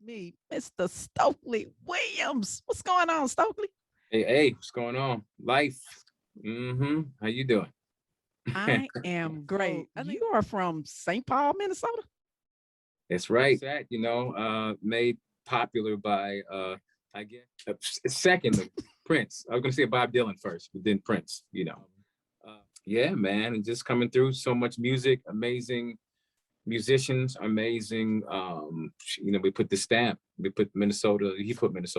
me, Mr. Stokley Williams. What's going on, Stokley? Hey, what's going on? Life. How you doing? I am great. You are from St. Paul, Minnesota? That's right. That, made popular by I guess secondly, Prince. I was gonna say Bob Dylan first, but then Prince, Yeah, man, and just coming through so much music, amazing musicians, amazing we put the stamp, he put Minnesota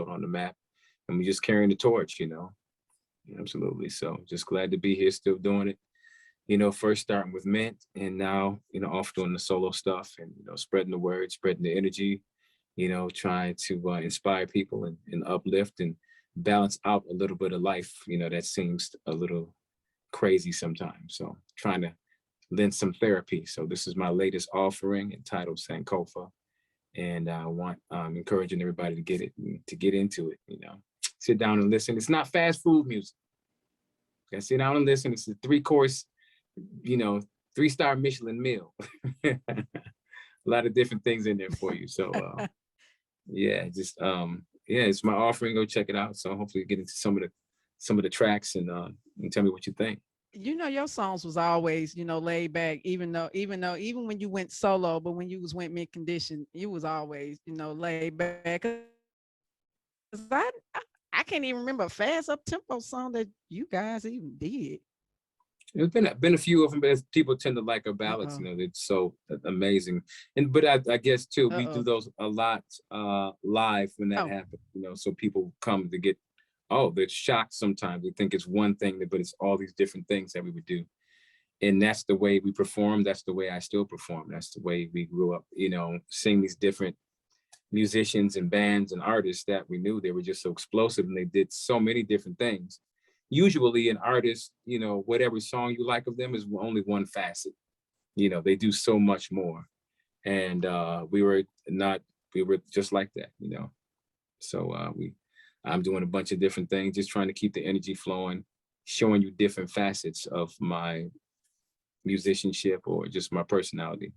on the map, and we just carrying the torch, Absolutely. So just glad to be here still doing it. First starting with Mint and now, off doing the solo stuff and, spreading the word, spreading the energy, trying to inspire people and uplift and balance out a little bit of life, that seems a little crazy sometimes. So trying to lend some therapy. So this is my latest offering entitled Sankofa. And I want encouraging everybody to get it, to get into it, sit down and listen. It's not fast food music. You gotta sit down and listen. It's a 3-course, 3-star Michelin meal. A lot of different things in there for you. So yeah, just it's my offering. Go check it out. So hopefully get into some of the tracks and tell me what you think. Your songs was always, laid back, even when you went solo, but when you was went mid condition, you was always, laid back. 'Cause I can't even remember a fast up tempo song that you guys even did. There's been a few of them, but people tend to like our ballads. It's so amazing. But I guess too, we do those a lot live when that happens. So people come to get, they're shocked sometimes. They think it's one thing, but it's all these different things that we would do. And that's the way we perform. That's the way I still perform. That's the way we grew up. Seeing these different musicians and bands and artists that we knew, they were just so explosive and they did so many different things. Usually an artist, whatever song you like of them is only one facet. They do so much more. And we were just like that, So I'm doing a bunch of different things, just trying to keep the energy flowing, showing you different facets of my musicianship or just my personality.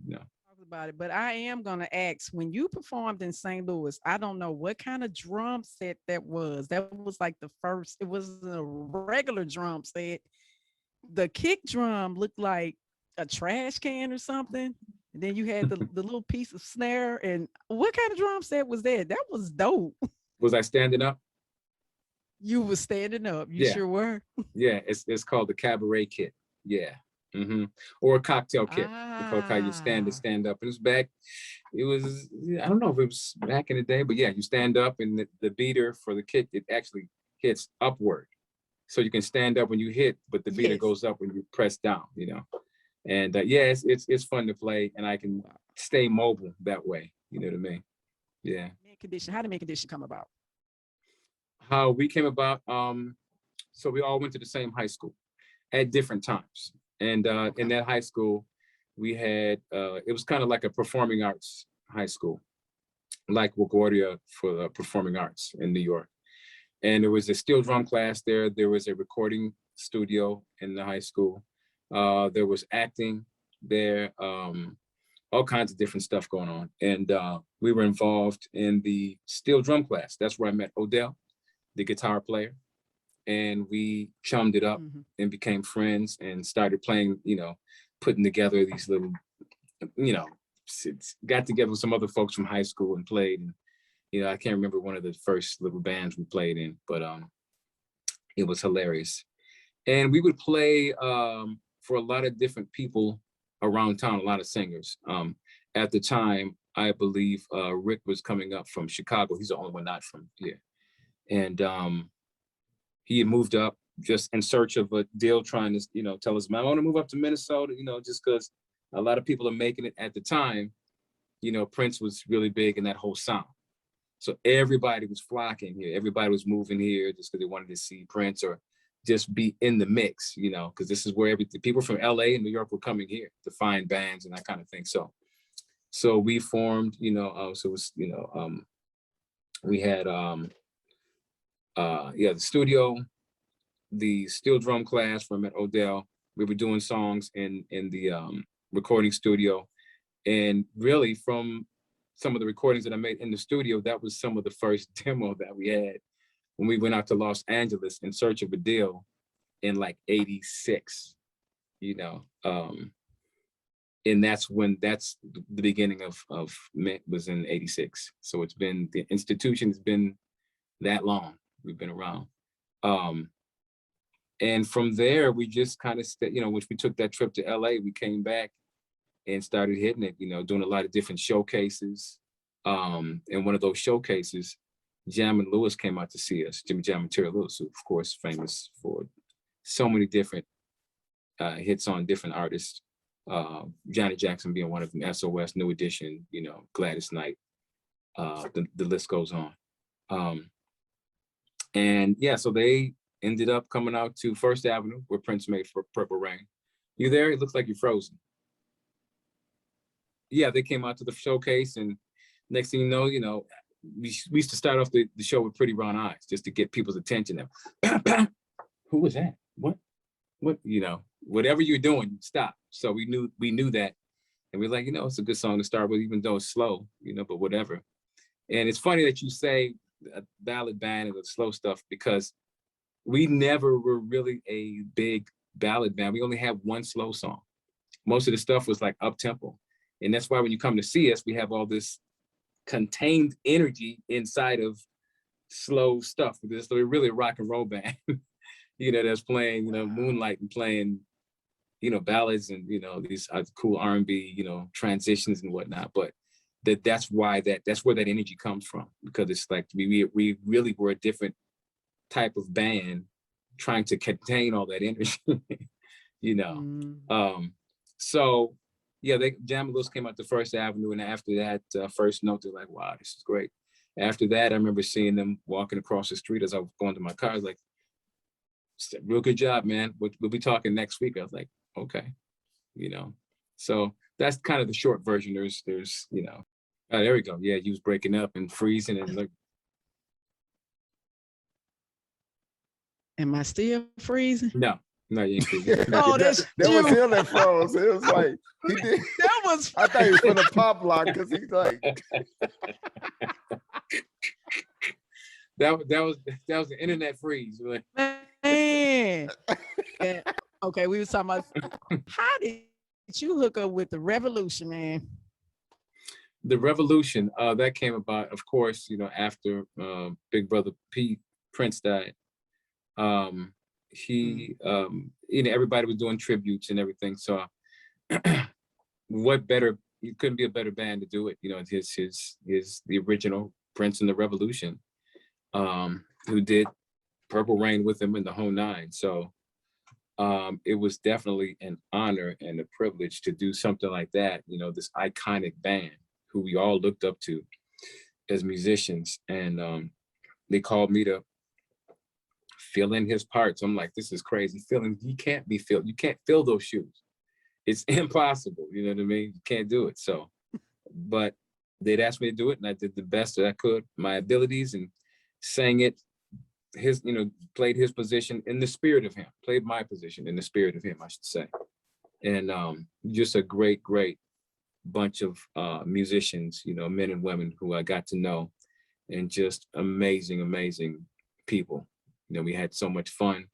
About it, but I am gonna ask, when you performed in St. Louis, I don't know what kind of drum set that was. That was like the first, it was a regular drum set. The kick drum looked like a trash can or something. And then you had the little piece of snare. And what kind of drum set was that? That was dope. Was I standing up? You were standing up. You Yeah. sure were. Yeah, it's called the cabaret kit. Yeah. Or a cocktail kit. Called how you stand up. And it's back. It was, I don't know if it was back in the day, but yeah, you stand up and the beater for the kick, it actually hits upward. So you can stand up when you hit, but the beater goes up when you press down, And yeah, it's fun to play, and I can stay mobile that way. You know what I mean? Yeah. How did Mid Condition come about? How we came about, so we all went to the same high school at different times. And in that high school, we had, it was kind of like a performing arts high school, like LaGuardia for the performing arts in New York. And there was a steel drum class there. There was a recording studio in the high school. There was acting there, all kinds of different stuff going on. And we were involved in the steel drum class. That's where I met Odell, the guitar player. And we chummed it up and became friends and started playing, putting together these little, got together with some other folks from high school and played. And, I can't remember one of the first little bands we played in, but it was hilarious. And we would play for a lot of different people around town, a lot of singers. At the time, I believe Rick was coming up from Chicago. He's the only one not from here. And he had moved up just in search of a deal, trying to, tell us, man, I want to move up to Minnesota, just because a lot of people are making it at the time. Prince was really big in that whole sound. So everybody was flocking here. Everybody was moving here just because they wanted to see Prince or just be in the mix, because this is where people from LA and New York were coming here to find bands and that kind of thing. So we formed, so it was, we had, the studio, the steel drum class where I met Odell. We were doing songs in the recording studio. And really from some of the recordings that I made in the studio, that was some of the first demo that we had when we went out to Los Angeles in search of a deal in like 86, you know. And that's the beginning of Mint was in 86. So it's been, the institution has been that long. We've been around. And from there, we just kind of, you know, once we took that trip to LA, we came back and started hitting it, you know, doing a lot of different showcases. And one of those showcases, Jam and Lewis came out to see us. Jimmy Jam and Terry Lewis, who of course famous for so many different hits on different artists. Johnny Jackson being one of them, SOS, New Edition, you know, Gladys Knight, the list goes on. And yeah, so they ended up coming out to First Avenue where Prince made for Purple Rain. You there? It looks like you're frozen. Yeah, they came out to the showcase, and next thing you know, we used to start off the show with Pretty Brown Eyes just to get people's attention. Who was that? What, you know, whatever you're doing, stop. So we knew that. And we're like, you know, it's a good song to start with, even though it's slow, you know, but whatever. And it's funny that you say a ballad band and the slow stuff, because we never were really a big ballad band. We only had one slow song. Most of the stuff was like up tempo. And that's why when you come to see us, we have all this contained energy inside of slow stuff. We're really a rock and roll band, you know, that's playing, you know, Moonlight and playing, you know, ballads and, you know, these cool R&B, you know, transitions and whatnot. But that's where that energy comes from, because it's like we really were a different type of band trying to contain all that energy, you know. So yeah, Jam and Lewis came out to First Avenue, and after that first note, they're like, wow, this is great. After that, I remember seeing them walking across the street as I was going to my car. I was like, real good job, man. We'll be talking next week. I was like, okay, you know. So that's kind of the short version. There's you know, oh, there we go. Yeah, you was breaking up and freezing and look. Am I still freezing? No, you ain't freezing. Oh, that's that you. was him that froze. It was like he did. That was. I thought he was gonna pop lock because he's like. That was the internet freeze. Man. Yeah. Okay, we was talking about how did you hook up with the Revolution, man? The Revolution, that came about, of course, you know, after Big Brother Prince died. You know, everybody was doing tributes and everything. So what better, you couldn't be a better band to do it. You know, his the original Prince and the Revolution, who did Purple Rain with him in the whole nine. So it was definitely an honor and a privilege to do something like that. You know, this iconic band who we all looked up to as musicians. And they called me to fill in his parts. I'm like, this is crazy. You can't fill those shoes. It's impossible. You know what I mean? You can't do it. So, but they'd asked me to do it, and I did the best that I could, my abilities, and sang it played his position in the spirit of him, played my position in the spirit of him, I should say. And just a great bunch of musicians, you know, men and women who I got to know, and just amazing people. You know, we had so much fun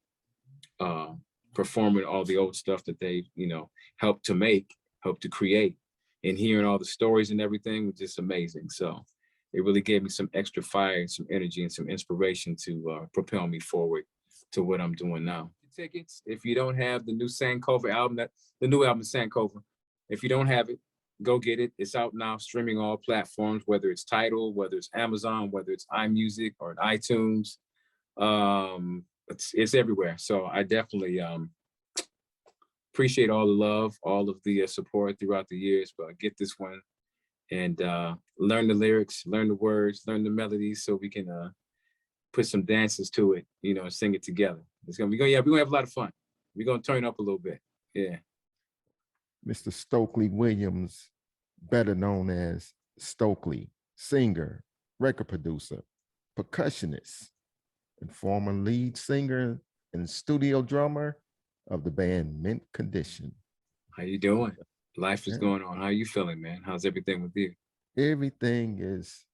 performing all the old stuff that they, you know, helped to create, and hearing all the stories and everything was just amazing. So it really gave me some extra fire and some energy and some inspiration to propel me forward to what I'm doing now. Tickets, if you don't have the new Sankofa album, the new album Sankofa, if you don't have it, go get it. It's out now, streaming all platforms, whether it's Tidal, whether it's Amazon, whether it's iMusic or iTunes. It's everywhere. So I definitely appreciate all the love, all of the support throughout the years, but get this one and learn the lyrics, learn the words, learn the melodies, so we can put some dances to it, you know, and sing it together. We're gonna have a lot of fun. We're gonna turn up a little bit. Yeah. Mr. Stokley Williams, better known as Stokley, singer, record producer, percussionist, and former lead singer and studio drummer of the band Mint Condition. How you doing? Life is going on. How you feeling, man? How's everything with you? Everything is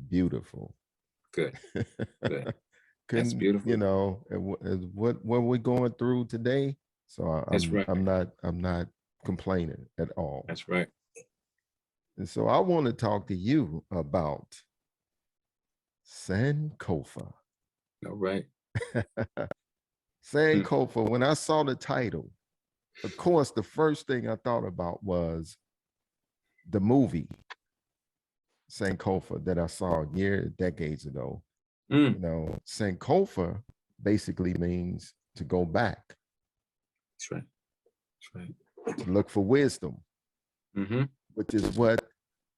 beautiful. Good. Good. That's Couldn't, beautiful. what we're going through today. So That's right. I'm not complaining at all. That's right. And so I want to talk to you about Sankofa. All right. Sankofa. When I saw the title, of course, the first thing I thought about was the movie Sankofa that I saw decades ago. Mm. Sankofa basically means to go back. That's right. That's right. To look for wisdom, Mm-hmm. which is what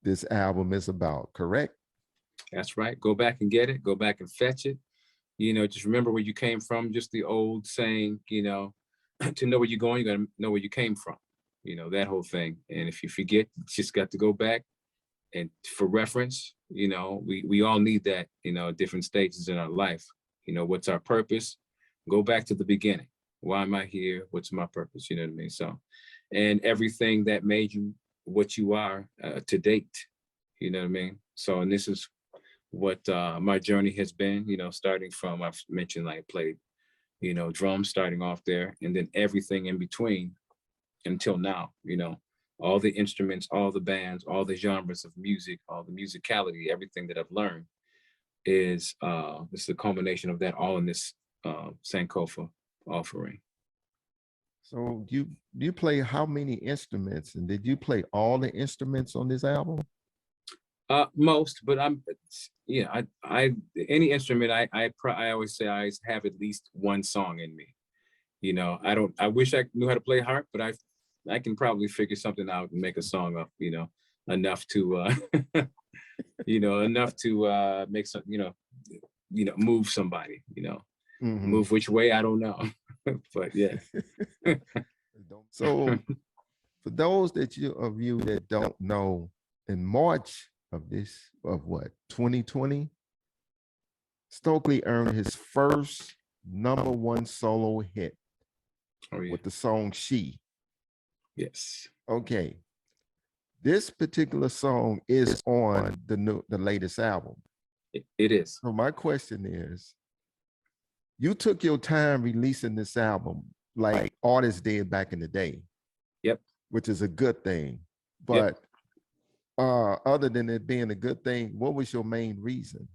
this album is about, correct? That's right. Go back and get it. Go back and fetch it. Just remember where you came from. Just the old saying, to know where you're going, you got to know where you came from. That whole thing. And if you forget, you just got to go back. And for reference, we all need that, at different stages in our life. What's our purpose? Go back to the beginning. Why am I here? What's my purpose? You know what I mean? So, and everything that made you what you are to date, you know what I mean? So, and this is what my journey has been, starting from, I've mentioned I played, drums starting off there, and then everything in between until now, all the instruments, all the bands, all the genres of music, all the musicality, everything that I've learned is this is a combination of that all in this Sankofa offering. So you play how many instruments, and did you play all the instruments on this album? Most, but I any instrument I always say I have at least one song in me. I wish I knew how to play harp, but I can probably figure something out and make a song up, enough to enough to make some, move somebody, move which way, I don't know. But yeah. So for those of you that don't know, in March of 2020, Stokley earned his first #1 solo hit with the song She. Yes. Okay. This particular song is on the latest album. It is. So my question is, you took your time releasing this album like artists did back in the day. Yep. Which is a good thing. But other than it being a good thing, what was your main reason?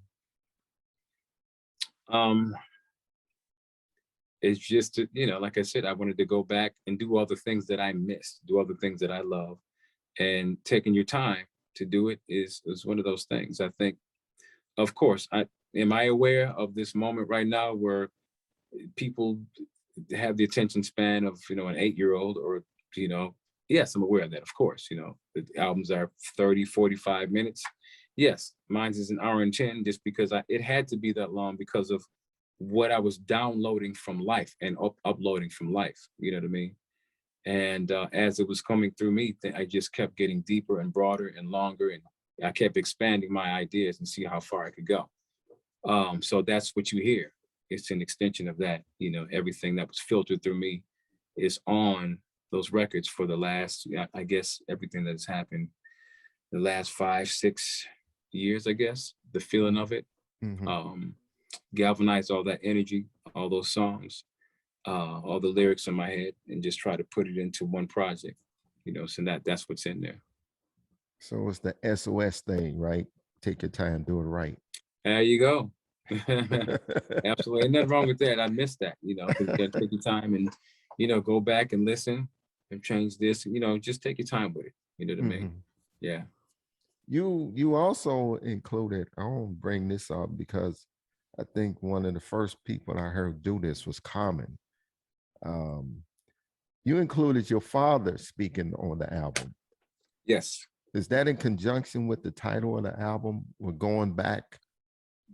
It's just to, like I said, I wanted to go back and do all the things that I missed, do all the things that I love, and taking your time to do it is one of those things. I think, of course, am I aware of this moment right now where people have the attention span of, an 8-year-old or, yes, I'm aware of that. Of course, the albums are 30, 45 minutes. Yes, mine's is an hour and 10 just because it had to be that long because of what I was downloading from life and uploading from life, you know what I mean? And as it was coming through me, I just kept getting deeper and broader and longer, and I kept expanding my ideas and see how far I could go. So that's what you hear. It's an extension of that, everything that was filtered through me is on those records for the last, I guess, everything that has happened the last 5, 6 years, I guess, the feeling of it. Galvanize all that energy, all those songs, all the lyrics in my head, and just try to put it into one project, so that's what's in there. So it's the SOS thing, right? Take your time, do it right. There you go. Absolutely. Ain't nothing wrong with that. I missed that, because you gotta take your time and, go back and listen and change this, just take your time with it. You know what I mean? Yeah. You also included, I won't bring this up because I think one of the first people I heard do this was Common. You included your father speaking on the album. Yes. Is that in conjunction with the title of the album? We're going back,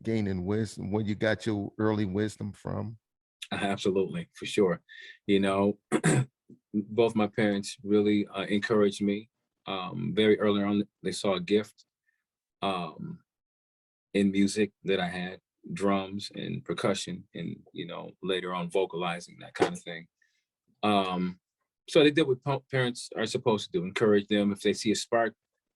gaining wisdom, where you got your early wisdom from? Absolutely, for sure. Both my parents really encouraged me very early on. They saw a gift in music that I had, drums and percussion, and later on vocalizing, that kind of thing. So they did what parents are supposed to do: encourage them. If they see a spark,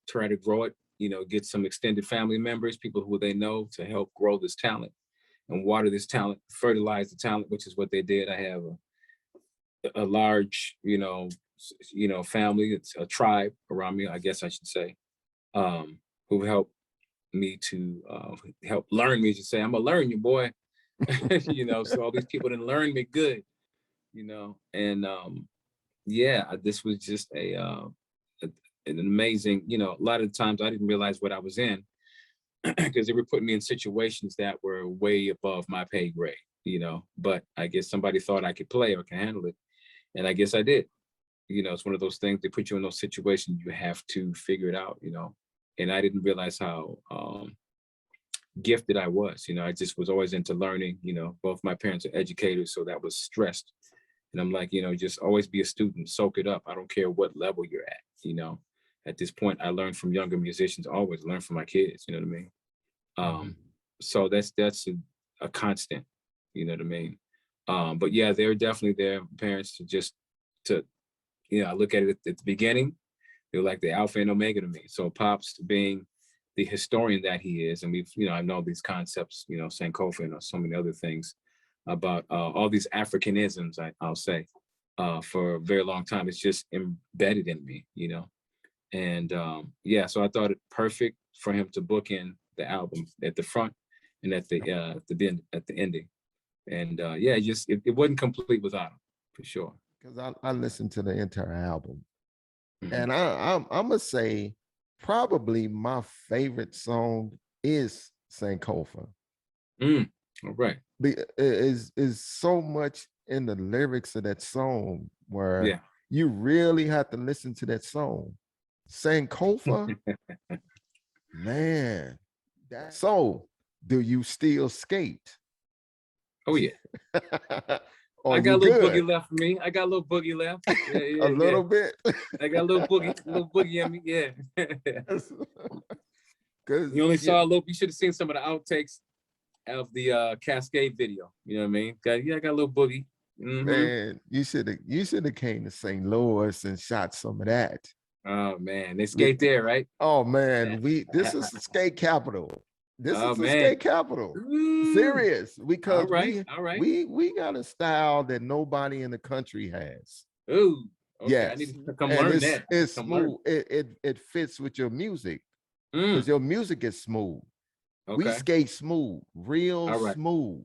try to grow it, you know, get some extended family members, people who they know, to help grow this talent and water this talent, fertilize the talent, which is what they did. I have a large, family. It's a tribe around me, I guess I should say, who helped me to help learn me. To say, I'm gonna learn you, boy. So all these people didn't learn me good, and this was just an amazing, a lot of times I didn't realize what I was in because they were putting me in situations that were way above my pay grade, but I guess somebody thought I could play or can handle it. And I guess I did. It's one of those things, they put you in those situations, you have to figure it out, and I didn't realize how gifted I was. I just was always into learning. Both my parents are educators, so that was stressed. And I'm like, just always be a student, soak it up. I don't care what level you're at. At this point, I learned from younger musicians, always learn from my kids, you know what I mean? So that's a constant, you know what I mean? But yeah, they're definitely their parents I look at it at the beginning, they're like the alpha and omega to me. So Pops being the historian that he is, and we've, I know these concepts, Sankofa and so many other things about all these Africanisms, I'll say, for a very long time. It's just embedded in me, And so I thought it perfect for him to book in the album at the front and at the ending. And it wasn't complete without him, for sure. Because I listened to the entire album, and I'm gonna say probably my favorite song is Sankofa. All right. Is so much in the lyrics of that song where you really have to listen to that song. Sankofa, man. So, do you still skate? Oh yeah. I got a little boogie left for me. I got a little boogie left. Yeah, a little bit. I got a little boogie in me. Yeah. You only saw a little. You should have seen some of the outtakes of the Cascade video. You know what I mean? I got a little boogie. Man, you should have came to St. Louis and shot some of that. Oh man, they skate there, right? Oh man, this is the skate capital. This is the skate capital. Serious, because we got a style that nobody in the country has. Ooh, okay. Yes. I need to come learn that. It's smooth. It fits with your music because your music is smooth. Okay. We skate smooth, real smooth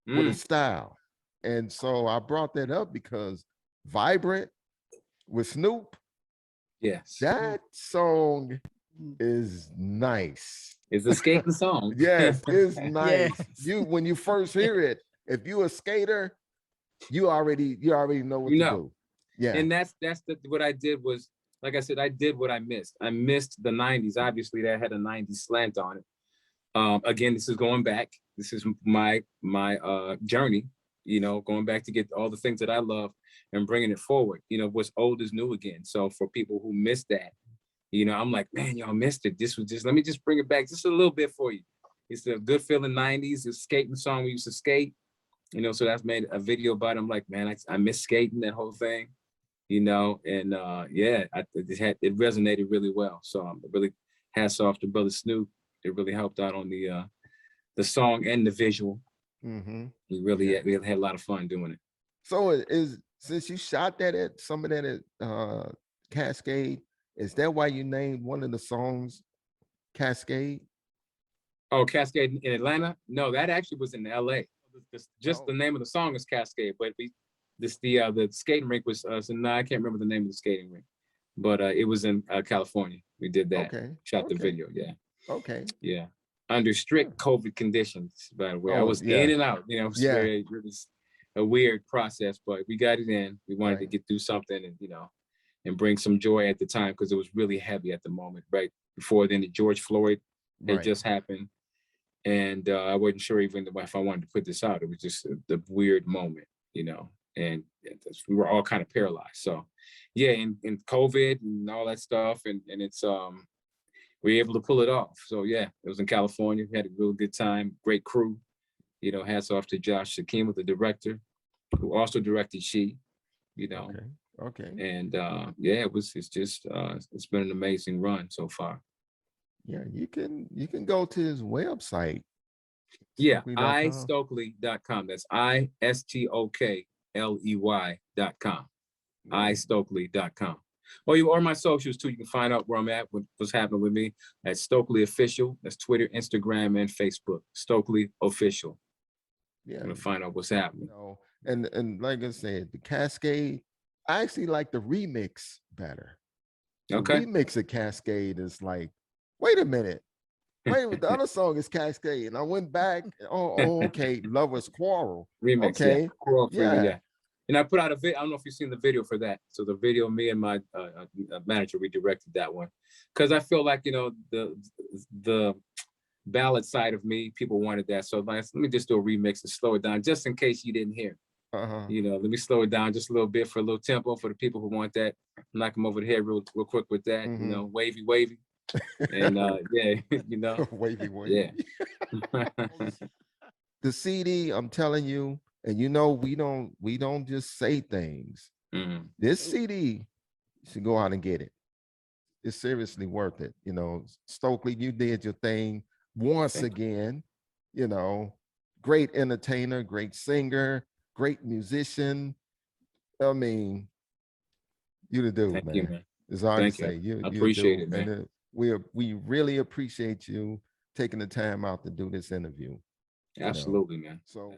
with a style. And so I brought that up because Vibrant with Snoop. Yes. That song is nice. It's a skating song. Yes, it's nice. Yes. When you first hear it, if you're a skater, you already know what to do. Yeah. And that's what I did was, like I said, I did what I missed. I missed the 90s. Obviously, that had a 90s slant on it. Again, this is going back. This is my journey, going back to get all the things that I love and bringing it forward. What's old is new again. So for people who missed that, I'm like, man, y'all missed it. This was let me just bring it back just a little bit for you. It's a good feeling 90s. It's a skating song. We used to skate, so that's made a video about it. I'm like, man, I miss skating, that whole thing, and it resonated really well. So really hats off to Brother Snoop. It really helped out on the song and the visual. We really had a lot of fun doing it. So since you shot that at some of that at Cascade, is that why you named one of the songs Cascade? Oh, Cascade in Atlanta? No, that actually was in LA. The name of the song is Cascade, but the skating rink was I can't remember the name of the skating rink, but it was in California. We did that. Shot the video. Yeah. Okay. Yeah. Under strict COVID conditions, by the way. I was in and out. It was a weird process, but we got it in. We wanted to get through something and bring some joy at the time because it was really heavy at the moment, right before then. The George Floyd had just happened, and I wasn't sure even if I wanted to put this out. It was just the weird moment, and we were all kind of paralyzed. So, yeah, in COVID and all that stuff, and it's we were able to pull it off. So yeah, it was in California. We had a real good time. Great crew. Hats off to Josh Shakima, the director, who also directed She. Okay. And it's been an amazing run so far. Yeah, you can go to his website, Yeah, Stokley.com. istokley.com. That's istokley.com. istokley.com. Or my socials too. You can find out where I'm at, what's happening with me at Stokley Official. That's Twitter, Instagram, and Facebook. Stokley Official. Yeah, I'm gonna find out what's happening. and like I said, the Cascade, I actually like the remix better. The Okay. remix of Cascade is like, wait a minute. Wait, the other song is Cascade. And I went back. Okay. Lovers Quarrel. Remix, yeah. Okay. Quarrel Free, Yeah. yeah. And I put out a video. I don't know if you've seen the video for that. So the video, me and my manager, we directed that one because I feel like the ballad side of me, people wanted that. So let me just do a remix and slow it down, just in case you didn't hear. Uh-huh. Let me slow it down just a little bit for a little tempo for the people who want that. Knock them over the head real quick with that. Mhm. Wavy, and yeah, Wavy. yeah. The CD, I'm telling you, and we don't just say things. Mhm. This CD, you should go out and get it. It's seriously worth it. Stokley, you did your thing once Thank again. Great entertainer, great singer, great musician. I mean, you the dude, you, man. man. It's hard to Thank you. say. You I you appreciate do, it, man. and we really appreciate you taking the time out to do this interview. Absolutely, man. So